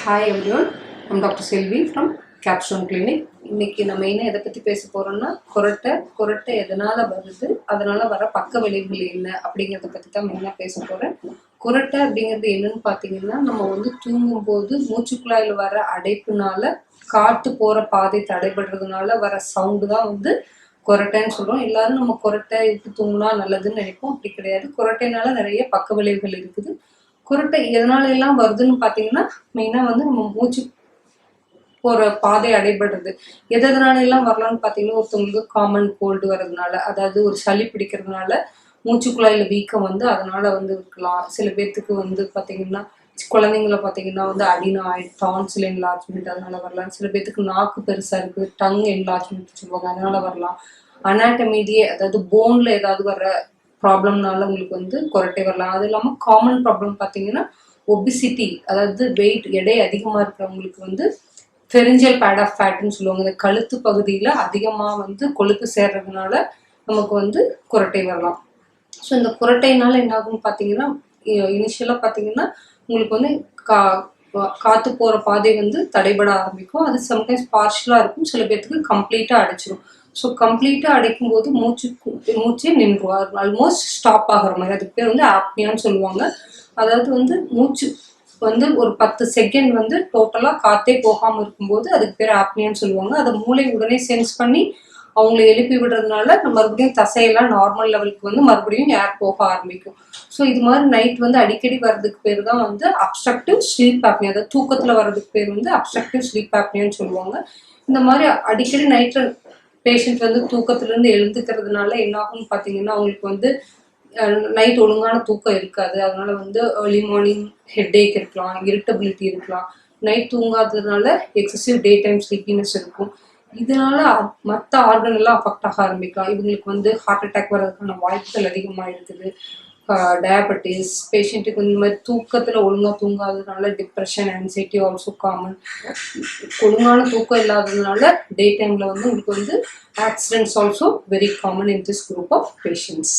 Hi everyone, I'm Dr. Selvi from Capstone Clinic. இன்னைக்கு நம்ம மெயினாக எதை பற்றி பேச போகிறோம்னா கொரட்டை எதனால் வருது, அதனால் வர பக்க விளைவுகள் என்ன அப்படிங்கிறத பற்றி தான் மெயினாக பேச போகிறேன். கொரட்டை அப்படிங்கிறது என்னன்னு பார்த்தீங்கன்னா, நம்ம வந்து தூங்கும்போது மூச்சுக்குழாயில் வர அடைப்புனால காற்று போகிற பாதை தடைபடுறதுனால வர சவுண்டு தான் வந்து கொரட்டைன்னு சொல்கிறோம். எல்லாரும் நம்ம கொரட்டை விட்டு தூங்கினா நல்லதுன்னு நினைப்போம். அப்படி கிடையாது. கொரட்டைனால நிறைய பக்க விளைவுகள் இருக்குது. கொரட்டை எதனால எல்லாம் வருதுன்னு பார்த்தீங்கன்னா, மெயினாக வந்து நம்ம மூச்சு போகிற பாதை அடைபடுறது எதனால எல்லாம் வரலாம்னு பார்த்தீங்கன்னா, ஒருத்தவங்களுக்கு காமன் கோல்டு வர்றதுனால, அதாவது ஒரு சளி பிடிக்கிறதுனால மூச்சுக்குழாயில் வீக்கம் வந்து அதனால வந்து இருக்கலாம். சில பேர்த்துக்கு வந்து பார்த்தீங்கன்னா, குழந்தைங்களை பார்த்தீங்கன்னா வந்து அடினாய்ட், டான்சில் என்லார்ஜ்மெண்ட் அதனால வரலாம். சில பேர்த்துக்கு நாக்கு பெருசாக இருக்குது, டங் என்லார்ஜ்மெண்ட் சொல்லுவாங்க, அதனால வரலாம். அனாட்டமிலேயே அதாவது போன்ல ஏதாவது வர்ற ப்ராப்ளம்னால உங்களுக்கு வந்து கொரட்டை வரலாம். அது இல்லாமல் காமன் ப்ராப்ளம் பார்த்தீங்கன்னா ஒபிசிட்டி, அதாவது வெயிட் எடை அதிகமாக இருக்கிறவங்களுக்கு வந்து ஃபெரிஞ்சல் பேட் ஆஃப் ஃபேட்னு சொல்லுவாங்க. இந்த கழுத்து பகுதியில் அதிகமாக வந்து கொழுப்பு சேர்றதுனால நமக்கு வந்து கொரட்டை வரலாம். ஸோ இந்த கொரட்டைனால என்ன ஆகும்னு பார்த்தீங்கன்னா, இனிஷியலாக பார்த்தீங்கன்னா உங்களுக்கு வந்து காற்று போகிற பாதை வந்து தடைபட ஆரம்பிக்கும். அது சம்டைம்ஸ் பார்ஷலாக இருக்கும், சில பேர்த்துக்கு கம்ப்ளீட்டாக அடைச்சிடும். ஸோ கம்ப்ளீட்டாக அடைக்கும் போது மூச்சே நின்றுவார், ஆல்மோஸ்ட் ஸ்டாப் ஆகிற மாதிரி. அதுக்கு பேர் வந்து ஆப்னியான்னு சொல்லுவாங்க. அதாவது வந்து மூச்சு வந்து ஒரு 10 செகண்ட் வந்து டோட்டலாக காற்றே போகாமல் இருக்கும்போது அதுக்கு பேர் ஆப்னியான்னு சொல்லுவாங்க. அதை மூளை உடனே சென்ஸ் பண்ணி அவங்கள எழுப்பி விடுறதுனால மறுபடியும் தசையெல்லாம் நார்மல் லெவலுக்கு வந்து மறுபடியும் ஏர் போக ஆரம்பிக்கும். ஸோ இது மாதிரி நைட் வந்து அடிக்கடி வர்றதுக்கு பேர் தான் வந்து அப்ஸ்ட்ரக்டிவ் ஸ்லீப் ஆப்னியா. அதாவது தூக்கத்தில் வர்றதுக்கு பேர் வந்து அப்ஸ்ட்ரக்டிவ் ஸ்லீப் ஆப்னியான்னு சொல்லுவாங்க. இந்த மாதிரி அடிக்கடி நைட்டில் பேஷண்ட் வந்து தூக்கத்துலேருந்து எழுந்துக்கிறதுனால என்ன ஆகும்னு பார்த்தீங்கன்னா, அவங்களுக்கு வந்து நைட் ஒழுங்கான தூக்கம் இருக்காது. அதனால வந்து ஏர்லி மார்னிங் ஹெட்ஏக் இருக்கலாம், இரிட்டபிலிட்டி இருக்கலாம். நைட் தூங்காததுனால எக்ஸசிவ் டே டைம் ஸ்லீப்பினஸ் இருக்கும். இதனால மற்ற ஆர்கன் எல்லாம் அஃபெக்ட் ஆக ஆரம்பிக்கலாம். இவங்களுக்கு வந்து ஹார்ட் அட்டாக் வர்றதுக்கான வாய்ப்புகள் அதிகமாக இருக்குது. டயபெட்டிஸ் பேஷண்ட்டுக்கு இந்த மாதிரி தூக்கத்தில் ஒழுங்காக தூங்காததுனால டிப்ரெஷன், ஆன்சைட்டி ஆல்சோ காமன். ஒழுங்கான தூக்கம் இல்லாததுனால டே டைமில் வந்து உங்களுக்கு வந்து accidents also very common in this group of patients.